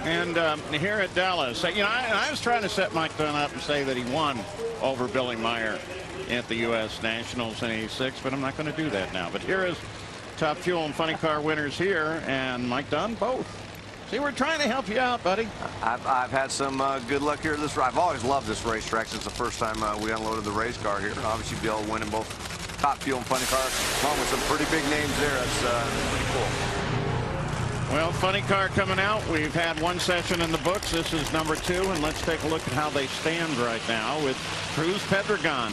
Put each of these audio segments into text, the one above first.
And here at Dallas, you know, I was trying to set Mike Dunn up and say that he won over Billy Meyer at the U.S. Nationals in '86, but I'm not going to do that now. But here is Top Fuel and Funny Car winners here, and Mike Dunn both. See, we're trying to help you out, buddy. I've had some good luck here. I've always loved this racetrack since the first time we unloaded the race car here. Obviously, Bill winning both Top Fuel and Funny Car, along with some pretty big names there. That's pretty cool. Well, Funny Car coming out. We've had one session in the books. This is number 2, and let's take a look at how they stand right now with Cruz Pedregon,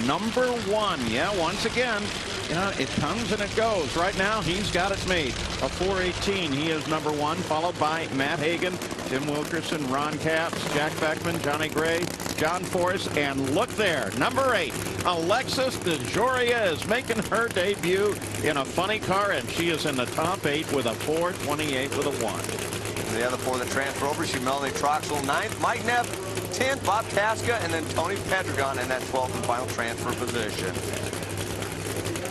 number 1. Yeah, once again, you know, it comes and it goes. Right now, he's got it made. A 418, he is number 1, followed by Matt Hagan, Tim Wilkerson, Ron Capps, Jack Beckman, Johnny Gray, John Force, and look there, number 8, Alexis DeJoria is making her debut in a Funny Car, and she is in the top 8 with a 428 with a 1. The other 4 that transfer over, she Melanie Troxel 9th, Mike Neff 10th, Bob Tasca, and then Tony Pedregon in that 12th and final transfer position.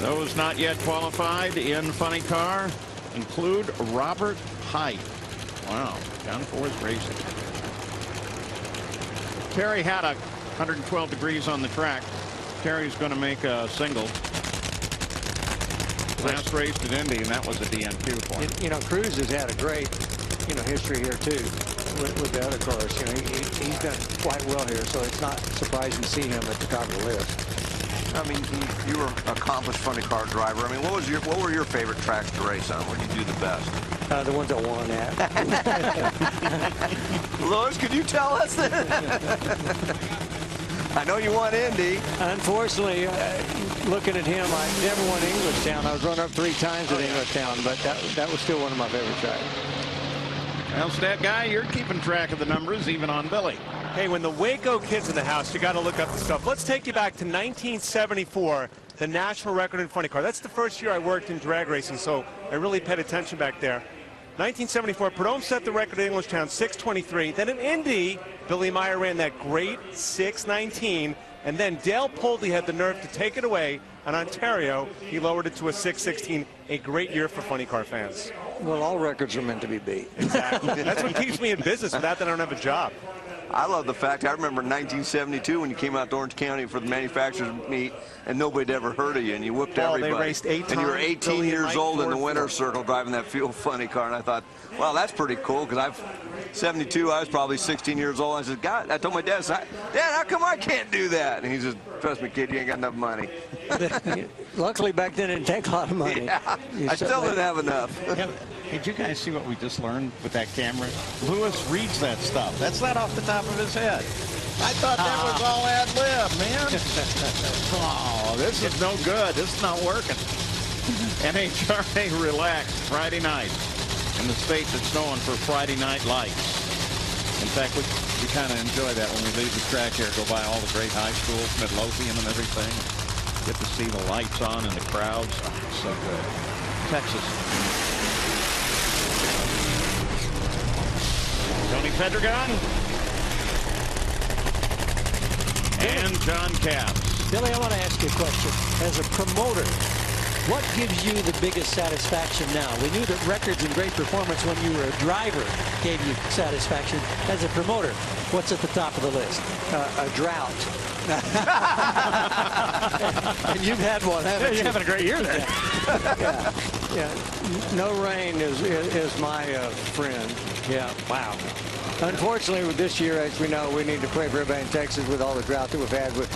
Those not yet qualified in Funny Car include Robert Height. Wow, John Force Racing. Terry had 112 degrees on the track. Terry's going to make a single. Last race at Indy, and that was a DNQ for him. You know, Cruz has had a great, you know, history here too with the other cars. You know, he's done quite well here, so it's not surprising to see him at the top of the list. I mean, you were an accomplished Funny Car driver. I mean, what were your favorite tracks to race on? What did you do the best? The ones I won at. Lois, could you tell us? I know you won Indy. Unfortunately, looking at him, I never won Englishtown. I was runner-up 3 times at Englishtown, but that was still one of my favorite tracks. Well, Stat Guy, you're keeping track of the numbers, even on Billy. Hey, when the Waco kid's in the house, you got to look up the stuff. Let's take you back to 1974, the national record in Funny Car. That's the first year I worked in drag racing, so I really paid attention back there. 1974, Prudhomme set the record at Englishtown, 6:23. Then in Indy, Billy Meyer ran that great 6:19, and then Dale Pulte had the nerve to take it away. On Ontario, he lowered it to a 6:16. A great year for Funny Car fans. Well, all records are meant to be beat. Exactly. That's what keeps me in business. Without that, I don't have a job. I love the fact, I remember in 1972 when you came out to Orange County for the manufacturers meet and nobody ever heard of you and you whipped everybody. They raced 8 times. And you were 18 years old in the winner's circle driving that Fuel Funny Car, and I thought, well, that's pretty cool, because 72, I was probably 16 years old. I said, God, I told my dad, Dad, how come I can't do that? And he said, trust me, kid, you ain't got enough money. Luckily, back then, it didn't take a lot of money. Yeah, I still didn't have enough. Yeah. Hey, did you guys see what we just learned with that camera? Lewis reads that stuff. That's not off the top of his head. I thought that was all ad-lib, man. Oh, this is no good. This is not working. NHRA relaxed Friday night. In the state that's known for Friday night lights. In fact, we kind of enjoy that when we leave the track here, go by all the great high schools, Midlothian and everything. Get to see the lights on and the crowds. Oh, so good. Texas. Tony Pedregon and John Capps. Billy, I want to ask you a question. As a promoter, what gives you the biggest satisfaction now? We knew that records and great performance when you were a driver gave you satisfaction. As a promoter, what's at the top of the list? A drought. And you've had one, haven't you? You're having a great year there. Yeah. No rain is my friend. Yeah. Wow. Unfortunately, with this year, as we know, we need to pray for everybody in Texas with all the drought that we've had. We've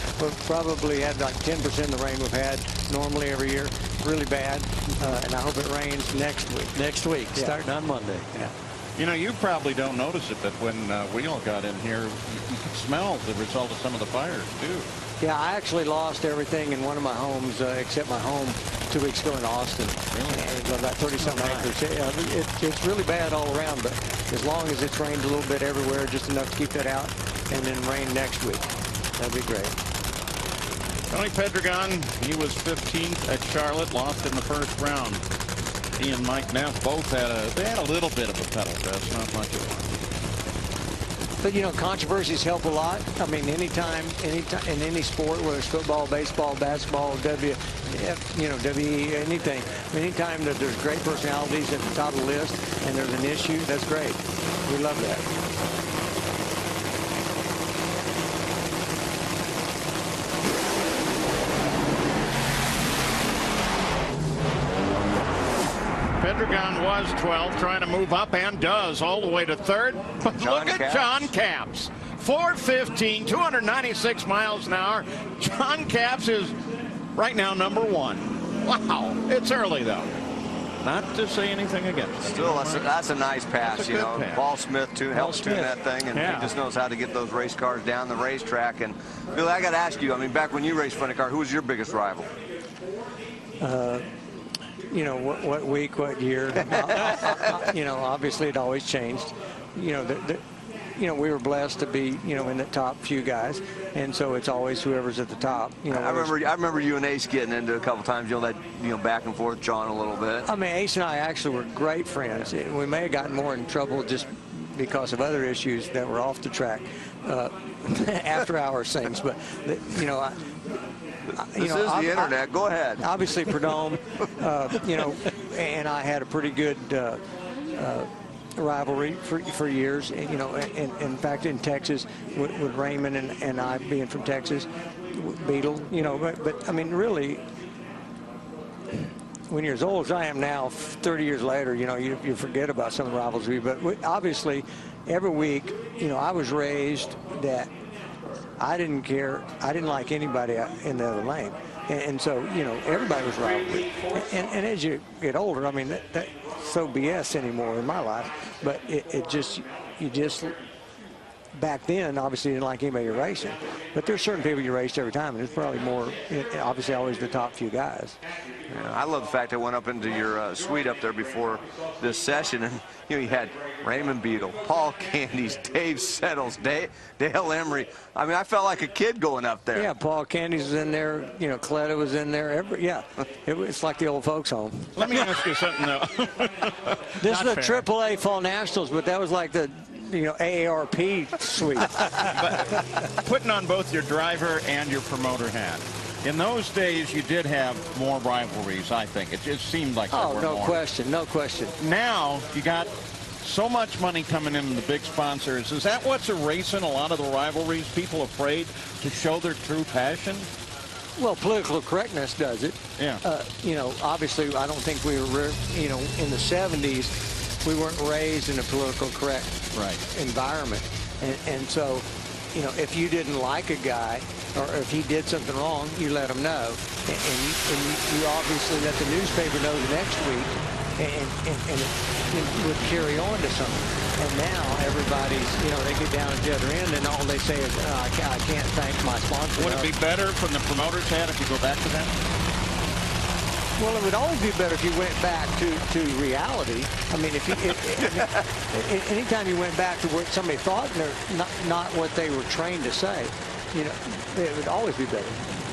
probably had like 10% of the rain we've had normally every year. Really bad. And I hope it rains next week. Next week, starting on Monday. Yeah. You know, you probably don't notice it, but when Wheel got in here, you could smell the result of some of the fires, too. Yeah, I actually lost everything in one of my homes, except my home 2 weeks ago in Austin. Really? About 30-something acres. It's really bad all around, but as long as it's rained a little bit everywhere, just enough to keep that out, and then rain next week, that'd be great. Tony Pedregon, he was 15th at Charlotte, lost in the first round. He and Mike Neff both had a little bit of a pedal test, not much of one. But, you know, controversies help a lot. I mean, anytime in any sport, whether it's football, baseball, basketball, WE, anything, anytime that there's great personalities at the top of the list and there's an issue, that's great. We love that. Pedregon was 12, trying to move up, and does, all the way to third. But look at John Capps. 4:15, 296 miles an hour. John Capps is right now number 1. Wow. It's early, though. Not to say anything against it. Still, that's a nice pass, you know. Pass. Paul Smith, too, helps tune that thing, and he just knows how to get those race cars down the racetrack. And, Billy, I got to ask you, I mean, back when you raced funny car, who was your biggest rival? You know, what week, what year. You know, obviously it always changed. You know, we were blessed to be, you know, in the top few guys, and so it's always whoever's at the top. You know, I remember you and Ace getting into a couple times, you know, that, you know, back and forth, John, a little bit. I mean, Ace and I actually were great friends. We may have gotten more in trouble just because of other issues that were off the track, after hours things, but you know. This is the internet. Go ahead. Obviously, Prudhomme, you know, and I had a pretty good rivalry for years. You know, and in fact, in Texas, with Raymond and I being from Texas, Beetle. You know, but I mean, really, when you're as old as I am now, 30 years later, you know, you forget about some of the rivalry. But obviously, every week, you know, I was raised that I didn't care. I didn't like anybody in the other lane. And so, you know, everybody was rivalry. And as you get older, I mean, that's so BS anymore in my life. But you just, back then, obviously didn't like anybody you're racing. But there's certain people you raced every time, and it's probably more, obviously always the top few guys. Yeah, I love the fact I went up into your suite up there before this session, and you know, you had Raymond Beadle, Paul Candies, Dave Settles, Dale Emery. I mean, I felt like a kid going up there. Yeah, Paul Candies was in there. You know, Coletta was in there. It's like the old folks' home. Let me ask you something, though. This is the AAA Fall Nationals, but that was like the, you know, AARP suite. But putting on both your driver and your promoter hat, in those days you did have more rivalries, I think. It just seemed like there were no more. question, no question. Now you got so much money coming in the big sponsors. Is that what's erasing a lot of the rivalries? People afraid to show their true passion? Well, political correctness does it. Yeah. You know, obviously, I don't think we were, you know, in the 70s, we weren't raised in a political correct environment. And so, you know, if you didn't like a guy or if he did something wrong, you let him know. And you obviously let the newspaper know the next week, and it would carry on to something. And now everybody's, you know, they get down at the other end and all they say is, I can't thank my sponsor. Would it be better from the promoter's hat if you go back to that? Well, it would always be better if you went back to reality. I mean, anytime you went back to what somebody thought, and they're not what they were trained to say, you know, it would always be better.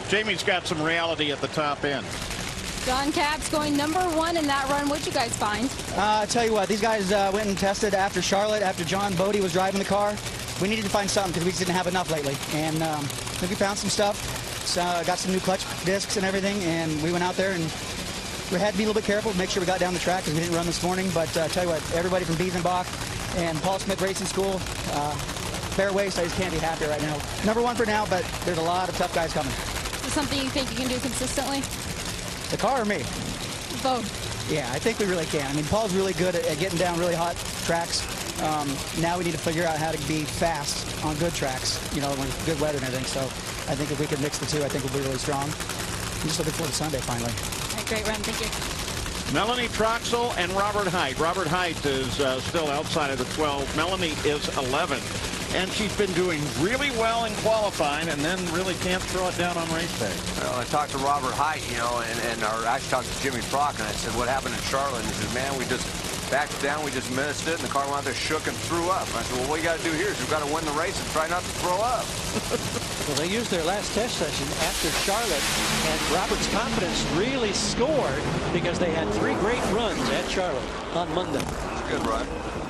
Jamie's got some reality at the top end. John Capps going #1 in that run. What'd you guys find? I'll tell you what, these guys went and tested after Charlotte, after John Bodie was driving the car. We needed to find something because we just didn't have enough lately. And I think we found some stuff. So got some new clutch discs and everything, and we went out there and we had to be a little bit careful to make sure we got down the track because we didn't run this morning. But I tell you what, everybody from Biesenbach and Paul Smith Racing School, fair waste, I just can't be happier right now. #1 for now, but there's a lot of tough guys coming. Is this something you think you can do consistently? The car or me? Both. Yeah, I think we really can. I mean, Paul's really good at getting down really hot tracks. Now we need to figure out how to be fast on good tracks, you know, with good weather and everything. So I think if we can mix the two, I think we'll be really strong. I'm just looking forward to Sunday, finally. All right, great run. Thank you. Melanie Troxel and Robert Height. Robert Height is still outside of the 12. Melanie is 11. And she's been doing really well in qualifying and then really can't throw it down on race day. Well, I talked to Robert Height, you know, or I talked to Jimmy Frock, and I said, what happened in Charlotte? And he said, man, we just backed down, we just missed it, and the car went out there, shook and threw up. And I said, well, what you got to do here is you've got to win the race and try not to throw up. Well, they used their last test session after Charlotte, and Robert's confidence really scored because they had 3 great runs at Charlotte on Monday. Good run.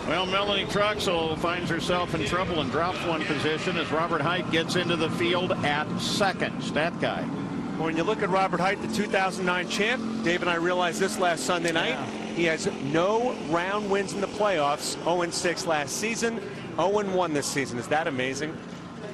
Well, Melanie Troxel finds herself in trouble and drops one position as Robert Height gets into the field at second. Stat guy. When you look at Robert Height, the 2009 champ, Dave and I realized this last Sunday night. Yeah. He has no round wins in the playoffs. 0-6 last season, 0-1 this season. Is that amazing?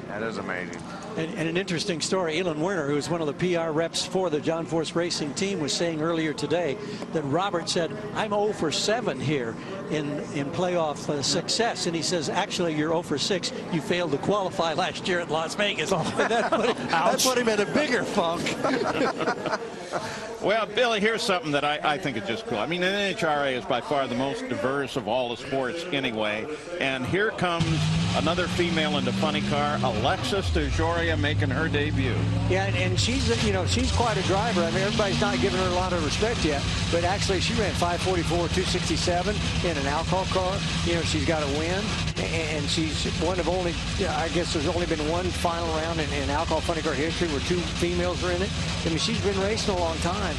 That is amazing. And an interesting story, Elin Werner, who is one of the PR reps for the John Force Racing team, was saying earlier today that Robert said, I'm 0 for 7 here in playoff success. And he says, actually, you're 0 for 6. You failed to qualify last year at Las Vegas. And that put him in a bigger funk. Well, Billy, here's something that I think is just cool. I mean, the NHRA is by far the most diverse of all the sports anyway. And here comes another female into funny car, Alexis DeJoria, making her debut. Yeah, and she's, she's quite a driver. I mean, everybody's not giving her a lot of respect yet, but actually she ran 5:44, 267 in an alcohol car. She's got a win, and she's one of only, I guess there's only been one final round in alcohol funny car history where 2 females were in it. I mean, she's been racing a long time.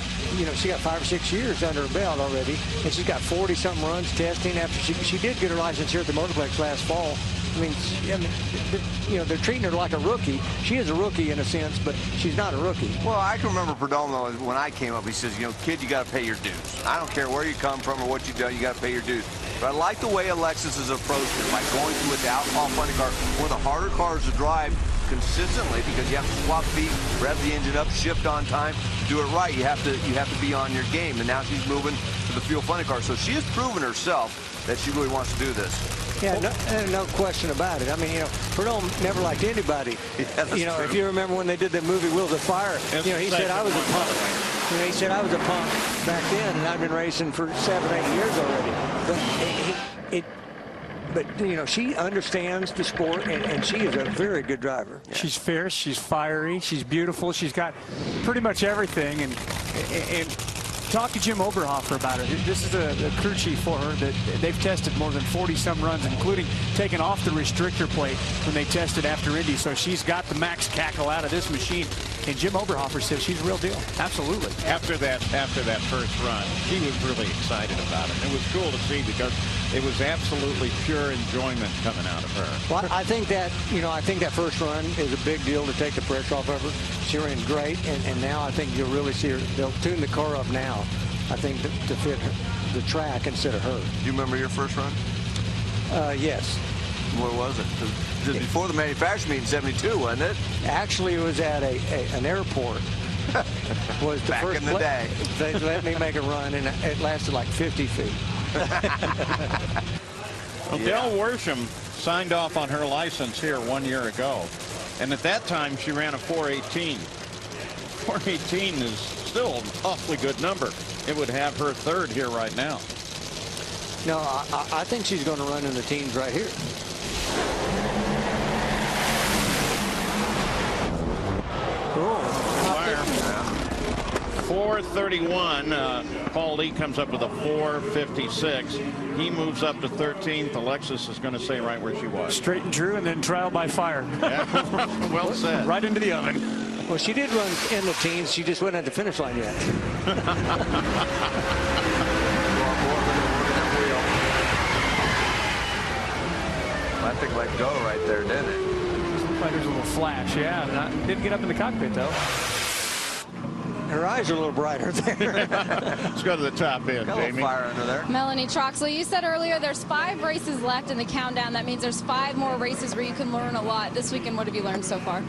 She got 5 or 6 years under her belt already, and she's got 40-something runs testing after she did get her license here at the Motorplex last fall. I mean, they're treating her like a rookie. She is a rookie in a sense, but she's not a rookie. Well, I can remember Perdomo when I came up. He says, kid, you got to pay your dues. I don't care where you come from or what you've done, you got to pay your dues. But I like the way Alexis has approached it by going through with the alcohol funny car, one of the harder cars to drive consistently because you have to swap feet, rev the engine up, shift on time. To do it right, you have to be on your game. And now she's moving to the fuel funny car. So she has proven herself that she really wants to do this. Yeah, no question about it. I mean, Perdomo never liked anybody. Yeah, if you remember when they did the movie Wheels of Fire, he said I was a punk. He said I was a punk back then, and I've been racing for 7 or 8 years already. But she understands the sport, and she is a very good driver. Yeah. She's fierce, she's fiery, she's beautiful, she's got pretty much everything. And talk to Jim Oberhofer about her. This is a crew chief for her that they've tested more than 40-some runs, including taking off the restrictor plate when they tested after Indy. So she's got the max cackle out of this machine. And Jim Oberhofer says she's a real deal. Absolutely. After that first run, she was really excited about it. It was cool to see because it was absolutely pure enjoyment coming out of her. Well, I think that first run is a big deal to take the pressure off of her. She ran great, and now I think you'll really see her. They'll tune the car up now, I think, to fit the track instead of her. Do you remember your first run? Yes. Where was it? It was before the manufacturer meet in '72, wasn't it? Actually, it was at an airport. Was the Back first in the day. They let me make a run, and it lasted like 50 feet. Well, Del Worsham signed off on her license here 1 year ago, and at that time she ran a 418. 418 is still an awfully good number. It would have her third here right now. No, I think she's going to run in the teens right here. Cool. 431. Paul Lee comes up with a 456. He moves up to 13th. Alexis is going to stay right where she was. Straight and true, and then trial by fire. Yeah. Well said. Right into the oven. Well, she did run in the teens. She just wasn't at the finish line yet. That thing let go right there, didn't it? Looked like there's a little flash, yeah. Didn't get up in the cockpit, though. Her eyes are a little brighter there. Let's go to the top end, Got a little Jamie. fire under there. Melanie Troxel, you said earlier there's 5 races left in the countdown. That means there's 5 more races where you can learn a lot. This weekend, what have you learned so far?